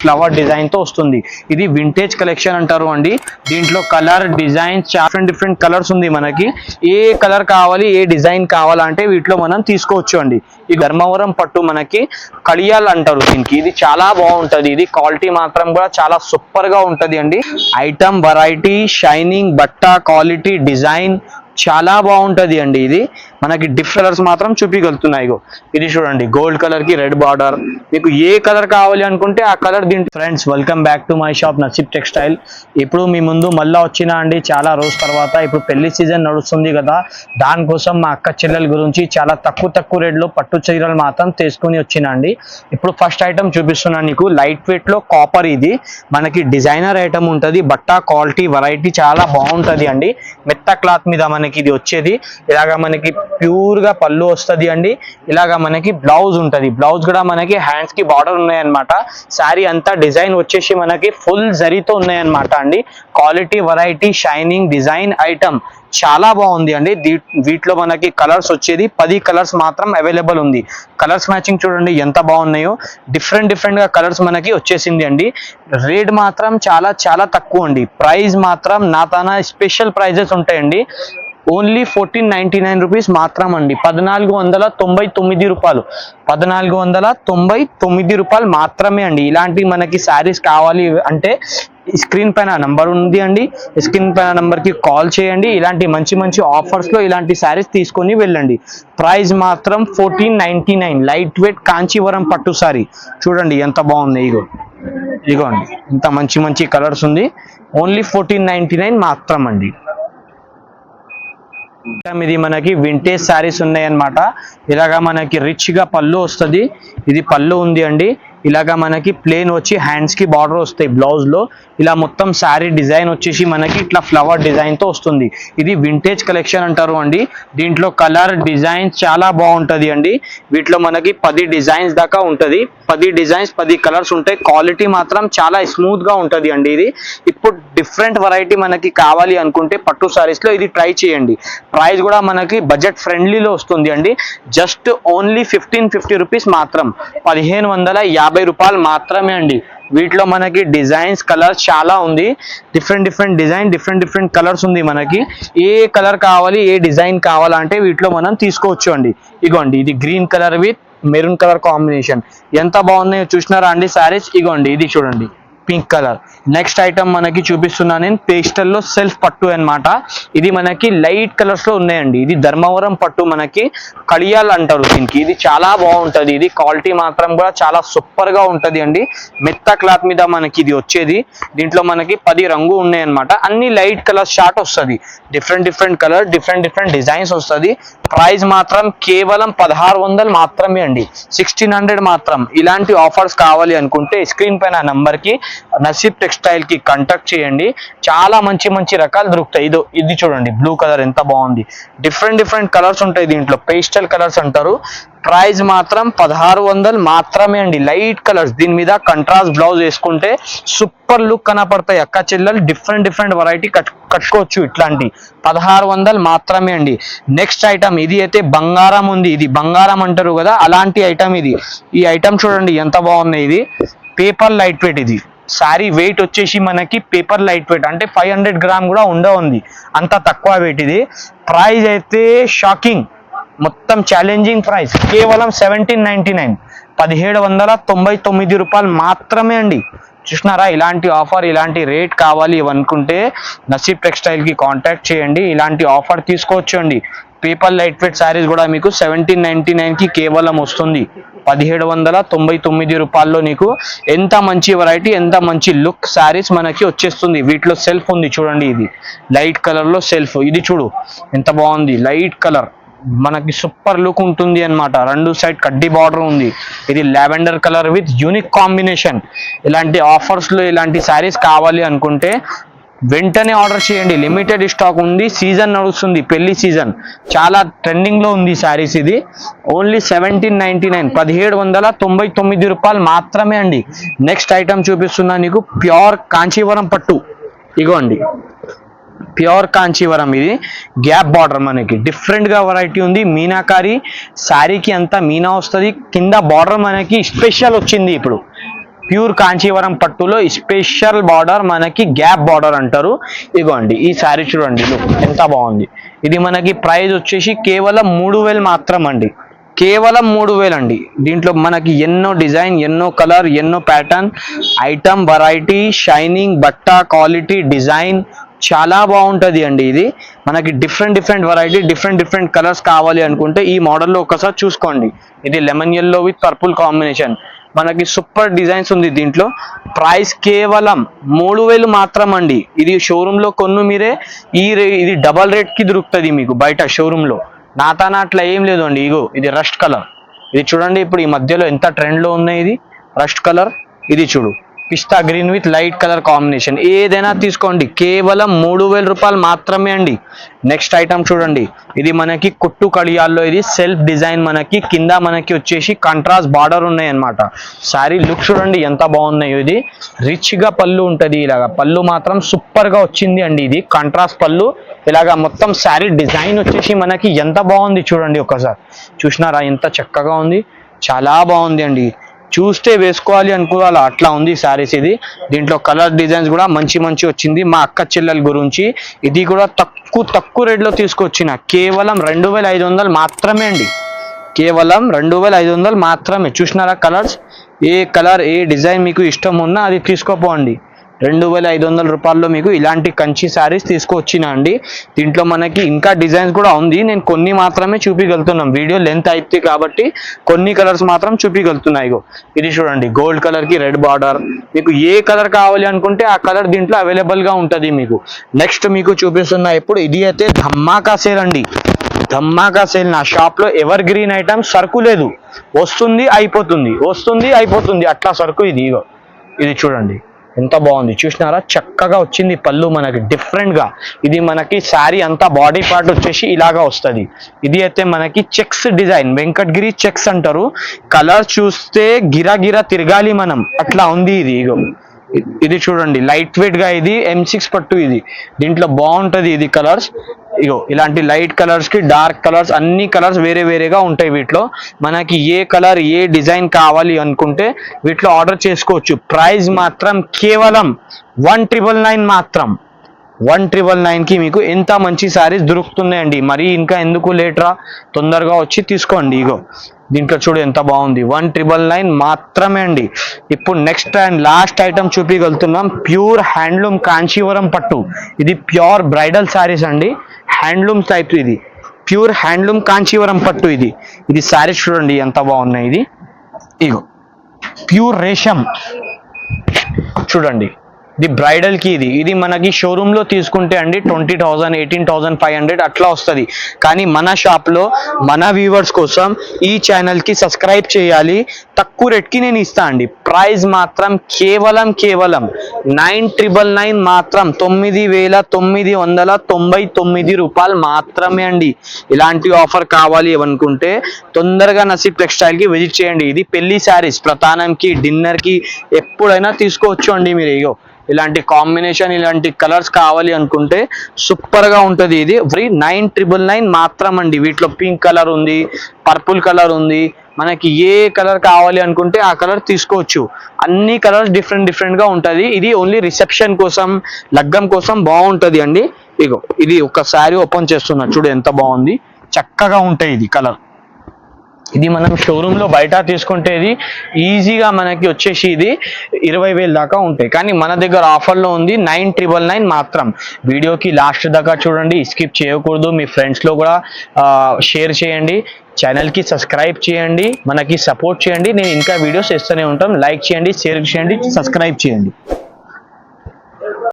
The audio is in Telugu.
ఫ్లవర్ డిజైన్ తో వస్తుంది. ఇది వింటేజ్ కలెక్షన్ అంటారు అండి. దీంట్లో కలర్ డిజైన్ చాలా డిఫరెంట్ కలర్స్ ఉంది. మనకి ఏ కలర్ కావాలి ఏ డిజైన్ కావాలంటే వీటిలో మనం తీసుకోవచ్చు అండి. ఈ ధర్మవరం పట్టు మనకి కడియాల్ అంటారు దీనికి. ఇది చాలా బాగుంటది. ఇది క్వాలిటీ మాత్రం కూడా చాలా సూపర్ గా ఉంటది అండి. ఐటమ్ వెరైటీ షైనింగ్ బట్ట క్వాలిటీ డిజైన్ చాలా బాగుంటది అండి. ఇది మనకి డిఫరెంట్ కలర్స్ మాత్రం చూపించగలుగుతున్నాయి. ఇది చూడండి గోల్డ్ కలర్ కి రెడ్ బార్డర్. మీకు ఏ కలర్ కావాలి అనుకుంటే ఆ కలర్ దీంట్లో. Friends welcome back to my shop నసీబ్ textile. ఇప్పుడు మీ ముందు మళ్ళా వచ్చినా అండి చాలా రోజు తర్వాత. ఇప్పుడు పెళ్లి సీజన్ నడుస్తుంది కదా, దానికోసం మా అక్క చెల్లెల గురించి చాలా తక్కువ రేట్లో పట్టు చీరలు మాత్రం తీసుకుని వచ్చినా అండి. ఇప్పుడు ఫస్ట్ ఐటమ్ చూపిస్తున్నాను నీకు. లైట్ వెయిట్ లో కాపర్. ఇది మనకి డిజైనర్ ఐటమ్ ఉంటుంది. బట్ట క్వాలిటీ వెరైటీ చాలా బాగుంటది అండి. మెత్త క్లాత్ మీద మనకి ఇది వచ్చేది. ఇలాగా మనకి ప్యూర్ గా పళ్ళు వస్తుంది అండి. ఇలాగా మనకి బ్లౌజ్ ఉంటది. బ్లౌజ్ కూడా మనకి హ్యాండ్స్ కి బార్డర్ ఉన్నాయన్నమాట. శారీ అంతా డిజైన్ వచ్చేసి మనకి ఫుల్ జరీతో ఉన్నాయన్నమాట అండి. Quality variety shining design item చాలా బాగుంది అండి. వీటిలో మనకి కలర్స్ వచ్చేది 10 కలర్స్ మాత్రం అవైలబుల్ ఉంది. కలర్స్ మ్యాచింగ్ చూడండి ఎంత బాగున్నాయో. డిఫరెంట్ గా కలర్స్ మనకి వచ్చేసింది అండి. రేట్ మాత్రం చాలా తక్కువ అండి. ప్రైస్ మాత్రం నాతానా స్పెషల్ ప్రైజెస్ ఉంటాయండి. ఓన్లీ 1499 రూపీస్ మాత్రం అండి. 1499 రూపాయలు. 1499 రూపాయలు మాత్రమే అండి. ఇలాంటి మనకి శారీస్ కావాలి అంటే స్క్రీన్ పైన నంబర్ ఉంది అండి. స్క్రీన్ పైన నంబర్ కి కాల్ చేయండి. ఇలాంటి మంచి ఆఫర్స్ లో ఇలాంటి శారీస్ తీసుకొని వెళ్ళండి. ప్రైస్ మాత్రం 1499. లైట్ వెయిట్ కాంచీవరం పట్టు సారీ చూడండి ఎంత బాగుంది. ఇగోండి ఇంత మంచి కలర్స్ ఉంది. ఓన్లీ 1499 మాత్రం అండి. ఇది మనకి వింటేజ్ శారీస్ ఉన్నాయి అన్నమాట. ఇలాగా మనకి రిచ్ గా పళ్ళు వస్తుంది. ఇది పళ్ళు ఉంది అండి. ఇలాగా మనకి ప్లేన్ వచ్చి హ్యాండ్స్ కి బార్డర్ వస్తాయి. బ్లౌజ్ లో ఇలా మొత్తం శారీ డిజైన్ వచ్చేసి మనకి ఇట్లా ఫ్లవర్ డిజైన్ తో వస్తుంది. ఇది వింటేజ్ కలెక్షన్ అంటారు అండి. దీంట్లో కలర్ డిజైన్ చాలా బాగుంటది అండి. వీటిలో మనకి 10 డిజైన్స్ దాకా ఉంటది. 10 డిజైన్స్ 10 కలర్స్ ఉంటాయి. క్వాలిటీ మాత్రం చాలా స్మూత్ గా ఉంటది అండి. ఇది ఇప్పుడు డిఫరెంట్ వెరైటీ మనకి కావాలి అనుకుంటే పట్టు సారీస్ లో ఇది ట్రై చేయండి. ప్రైస్ కూడా మనకి బడ్జెట్ ఫ్రెండ్లీలో వస్తుంది అండి. జస్ట్ ఓన్లీ 1550 రూపీస్ మాత్రం. 1550 రూపాయలు మాత్రమే అండి. వీటిలో మనకి డిజైన్స్ కలర్స్ చాలా ఉంది. డిఫరెంట్ డిజైన్ డిఫరెంట్ కలర్స్ ఉంది. మనకి ఏ కలర్ కావాలి ఏ డిజైన్ కావాలంటే వీటిలో మనం తీసుకోవచ్చు అండి. ఇగోండి ఇది green colour with maroon colour combination ఎంత బాగున్నాయో చూసినారా అండి శారీస్. ఇగోండి ఇది చూడండి పింక్ కలర్. నెక్స్ట్ ఐటమ్ మనకి చూపిస్తున్నా నేను పేస్టల్ లో సెల్ఫ్ పట్టు అన్నమాట. ఇది మనకి లైట్ కలర్స్ లో ఉన్నాయండి. ఇది ధర్మవరం పట్టు మనకి కడియాల్ అంటారు దీనికి. ఇది చాలా బాగుంటది. ఇది క్వాలిటీ మాత్రం కూడా చాలా సూపర్ గా ఉంటది అండి. మెత్త క్లాత్ మీద మనకి ఇది వచ్చేది. దీంట్లో మనకి 10 రంగు ఉన్నాయి అన్నమాట. అన్ని లైట్ కలర్ షార్ట్ వస్తుంది. డిఫరెంట్ కలర్ డిఫరెంట్ డిజైన్స్ వస్తుంది. ప్రైస్ మాత్రం కేవలం 1600 మాత్రమే అండి. 1600 మాత్రం. ఇలాంటి ఆఫర్స్ కావాలి అనుకుంటే స్క్రీన్ పైన నంబర్ కి నసీబ్ టెక్స్టైల్ కి కాంటాక్ట్ చేయండి. చాలా మంచి రకాలు దొరుకుతాయి. ఇది చూడండి బ్లూ కలర్ ఎంత బాగుంది. డిఫరెంట్ కలర్స్ ఉంటాయి. దీంట్లో పేస్టల్ కలర్స్ అంటారు. ప్రైస్ మాత్రం 1600 మాత్రమే అండి. లైట్ కలర్స్ దీని మీద కంట్రాస్ట్ బ్లౌజ్ వేసుకుంటే సూపర్ లుక్ కనపడతాయి. అక్క చెల్లెలు డిఫరెంట్ వెరైటీ కట్టుకోవచ్చు. ఇట్లాంటి 1600 మాత్రమే అండి. నెక్స్ట్ ఐటమ్ ఇది అయితే బంగారం ఉంది. ఇది బంగారం అంటారు కదా అలాంటి ఐటమ్ ఇది. ఈ ఐటమ్ చూడండి ఎంత బాగున్నాయి. ఇది పేపర్ లైట్ వెయిట్. ఇది శారీ వెయిట్ వచ్చేసి మనకి పేపర్ లైట్ వెయిట్ అంటే 500 గ్రామ్ కూడా ఉంది. అంత తక్కువ వెయిట్. ఇది ప్రైస్ అయితే షాకింగ్ మొత్తం ఛాలెంజింగ్ ప్రైస్. కేవలం 1799. 1799 రూపాయలు మాత్రమే అండి. చూసినారా ఇలాంటి ఆఫర్ ఇలాంటి రేట్ కావాలి అనుకుంటే నసీబ్ టెక్స్టైల్ కి కాంటాక్ట్ చేయండి. ఇలాంటి ఆఫర్ తీసుకోవచ్చు అండి. పేపర్ లైట్ వెయిట్ శారీస్ కూడా మీకు 1799 కి కేవలం వస్తుంది. 1799 రూపాయల్లో నీకు ఎంత మంచి వెరైటీ ఎంత మంచి లుక్ శారీస్ మనకి వచ్చేస్తుంది. వీటిలో సెల్ఫ్ ఉంది చూడండి. ఇది లైట్ కలర్ లో సెల్ఫ్. ఇది చూడు ఎంత బాగుంది. లైట్ కలర్ మనకి సూపర్ లుక్ ఉంటుంది అన్నమాట. రెండు సైడ్ కడ్డీ బార్డర్ ఉంది. ఇది lavender colour with unique combination. ఇలాంటి ఆఫర్స్ లో ఇలాంటి శారీస్ కావాలి అనుకుంటే వెంటనే ఆర్డర్ చేయండి. లిమిటెడ్ స్టాక్ ఉంది. సీజన్ నడుస్తుంది పెళ్లి సీజన్. చాలా ట్రెండింగ్ లో ఉంది శారీస్. ఇది ఓన్లీ 1799. 1799 రూపాయలు మాత్రమే అండి. నెక్స్ట్ ఐటమ్ చూపిస్తున్నా నీకు ప్యూర్ కాంచీవరం పట్టు. ఇగోండి ప్యూర్ కాంచీవరం. ఇది గ్యాప్ బార్డర్ మనకి డిఫరెంట్ గా వెరైటీ ఉంది. మీనాకారి శారీకి అంతా మీనా వస్తుంది. కింద బార్డర్ మనకి స్పెషల్ వచ్చింది. ఇప్పుడు ప్యూర్ కాంచీవరం పట్టులో స్పెషల్ బార్డర్, మనకి గ్యాప్ బార్డర్ అంటారు. ఇగోండి ఈ శారీ చూడండి, లుక్ ఎంత బాగుంది. ఇది మనకి ప్రైస్ వచ్చేసి కేవలం 3000 మాత్రం అండి, కేవలం 3000 అండి. దీంట్లో మనకి ఎన్నో డిజైన్, ఎన్నో కలర్, ఎన్నో ప్యాటర్న్, ఐటమ్ వెరైటీ, షైనింగ్, బట్ట క్వాలిటీ, డిజైన్ చాలా బాగుంటుంది అండి. ఇది మనకి డిఫరెంట్ వెరైటీ, డిఫరెంట్ కలర్స్ కావాలి అనుకుంటే ఈ మోడల్లో ఒకసారి చూసుకోండి. ఇది lemon yellow with purple combination, మనకి సూపర్ డిజైన్స్ ఉంది దీంట్లో. ప్రైస్ కేవలం 3000 మాత్రం అండి. ఇది షోరూమ్ లో కొన్ను మీరే, ఇది డబల్ రేట్ కి దొరుకుతుంది మీకు బయట షోరూమ్ లో. నాతానా అట్లా ఏం లేదు అండి. ఇగో ఇది రస్ట్ కలర్, ఇది చూడండి ఇప్పుడు ఈ మధ్యలో ఎంత ట్రెండ్ లో ఉన్నాయి. ఇది రస్ట్ కలర్, ఇది చూడు పిస్తా green with light colour combination. ఏదైనా తీసుకోండి, కేవలం 3000 రూపాయలు మాత్రమే అండి. నెక్స్ట్ ఐటమ్ చూడండి, ఇది మనకి కుట్టు కడియాల్లో, ఇది సెల్ఫ్ డిజైన్, మనకి కింద మనకి వచ్చేసి కాంట్రాస్ట్ బార్డర్ ఉన్నాయి అన్నమాట. శారీ లుక్ చూడండి ఎంత బాగున్నాయో. ఇది రిచ్ గా పళ్ళు ఉంటది, ఇలాగా పళ్ళు మాత్రం సూపర్ గా వచ్చింది అండి. ఇది కాంట్రాస్ట్ పళ్ళు, ఇలాగా మొత్తం శారీ డిజైన్ వచ్చేసి మనకి ఎంత బాగుంది చూడండి. ఒకసారి చూసినారా ఎంత చక్కగా ఉంది, చాలా బాగుంది అండి. చూస్తే వేసుకోవాలి అనుకోవాలా అట్లా ఉంది శారీస్. ఇది దీంట్లో కలర్ డిజైన్స్ కూడా మంచి వచ్చింది. మా అక్క చెల్లెల గురించి ఇది కూడా తక్కువ రేట్లో తీసుకొచ్చిన, కేవలం 2500 మాత్రమే అండి, కేవలం 2500 మాత్రమే. చూసినారా కలర్స్, ఏ కలర్ ఏ డిజైన్ మీకు ఇష్టం ఉన్నా అది తీసుకోపోండి. 2500 రూపాయల్లో మీకు ఇలాంటి కంచి శారీస్ తీసుకొచ్చిన అండి. దీంట్లో మనకి ఇంకా డిజైన్స్ కూడా ఉంది, నేను కొన్ని మాత్రమే చూపించగలుగుతున్నాం, వీడియో లెంత్ అయితే కాబట్టి కొన్ని కలర్స్ మాత్రం చూపించగలుగుతున్నాయి. ఇది చూడండి గోల్డ్ కలర్ కి రెడ్ బార్డర్, మీకు ఏ కలర్ కావాలి అనుకుంటే ఆ కలర్ దీంట్లో అవైలబుల్ గా ఉంటుంది మీకు. నెక్స్ట్ మీకు చూపిస్తున్నా ఇప్పుడు, ఇది అయితే ధమాకా సేల్ అండి, ధమాకా సేల్. నా షాప్ లో ఎవర్ గ్రీన్ ఐటమ్ సరుకు లేదు, వస్తుంది అయిపోతుంది అట్లా సరుకు. ఇది ఇది చూడండి ఎంత బాగుంది, చూసినారా చక్కగా వచ్చింది పళ్ళు మనకి డిఫరెంట్ గా. ఇది మనకి శారీ అంతా బాడీ పార్ట్ వచ్చేసి ఇలాగా వస్తుంది. ఇది అయితే మనకి చెక్స్ డిజైన్, వెంకటగిరి చెక్స్ అంటారు. కలర్ చూస్తే గిరా తిరగాలి మనం, అట్లా ఉంది ఇది. ఇది చూడండి లైట్ వెయిట్ గా, ఇది M6 పట్టు. ఇది దీంట్లో బాగుంటది ఇది కలర్స్. ఇలాంటి లైట్ కలర్స్ కి డార్క్ కలర్స్, అన్ని కలర్స్ వేరేగా ఉంటాయి వీటిలో. మనకి ఏ కలర్ ఏ డిజైన్ కావాలి అనుకుంటే వీటిలో ఆర్డర్ చేసుకోవచ్చు. ప్రైస్ మాత్రం కేవలం 1999 మాత్రం, 1999 కి మీకు ఎంత మంచి శారీస్ దొరుకుతున్నాయండి. మరి ఇంకా ఎందుకు లేట్రా, తొందరగా వచ్చి తీసుకోండి. దీంట్లో చూడు ఎంత బాగుంది, 1999 మాత్రమే అండి. ఇప్పుడు నెక్స్ట్ అండ్ లాస్ట్ ఐటమ్ చూపించగలుగుతున్నాం, ప్యూర్ హ్యాండ్లూమ్ కాంచీవరం పట్టు. ఇది ప్యూర్ బ్రైడల్ శారీస్ అండి, హ్యాండ్లూమ్ టైప్. ఇది ప్యూర్ హ్యాండ్లూమ్ కాంచీవరం పట్టు. ఇది శారీస్ చూడండి ఎంత బాగున్నాయి. ఇది ప్యూర్ రేషం చూడండి, ఇది బ్రైడల్ కి. ఇది మనకి షోరూమ్ లో తీసుకుంటే అండి 20,000 18,500 అట్లా వస్తుంది. కానీ మన షాప్ లో మన వ్యూవర్స్ కోసం ఈ ఛానల్ కి సబ్స్క్రైబ్ చేయాలి, తక్కువ రేట్ కి నేను ఇస్తా అండి. ప్రైస్ మాత్రం కేవలం 999 మాత్రం, 9999 రూపాయలు మాత్రమే అండి. ఇలాంటి ఆఫర్ కావాలి అనుకుంటే తొందరగా నసీబ్ టెక్స్టైల్ కి విజిట్ చేయండి. ఇది పెళ్లి శారీస్, ప్రధానంకి డిన్నర్ కి ఎప్పుడైనా తీసుకోవచ్చు అండి మీరు. ఇలాంటి కాంబినేషన్, ఇలాంటి కలర్స్ కావాలి అనుకుంటే సూపర్ గా ఉంటది. ఇది ఫ్రీ 999 మాత్రం అండి. వీటిలో పింక్ కలర్ ఉంది, పర్పుల్ కలర్ ఉంది, మనకి ఏ కలర్ కావాలి అనుకుంటే ఆ కలర్ తీసుకోవచ్చు. అన్ని కలర్స్ డిఫరెంట్ గా ఉంటది. ఇది ఓన్లీ రిసెప్షన్ కోసం, లగ్గం కోసం బాగుంటది అండి. ఇది ఒకసారి ఓపెన్ చేస్తున్నా చూడు ఎంత బాగుంది, చక్కగా ఉంటాయి ఇది కలర్. ఇది మనం షోరూమ్ లో బయట తీసుకుంటే ఇది ఈజీగా మనకి వచ్చేసి ఇది 20,000 దాకా ఉంటాయి. కానీ మన దగ్గర ఆఫర్ లో ఉంది 999 మాత్రం. వీడియోకి లాస్ట్ దాకా చూడండి, స్కిప్ చేయకూడదు. మీ ఫ్రెండ్స్ లో కూడా షేర్ చేయండి, ఛానల్ కి సబ్స్క్రైబ్ చేయండి, మనకి సపోర్ట్ చేయండి. నేను ఇంకా వీడియోస్ చేస్తూనే ఉంటాం. లైక్ చేయండి, షేర్ చేయండి, సబ్స్క్రైబ్ చేయండి.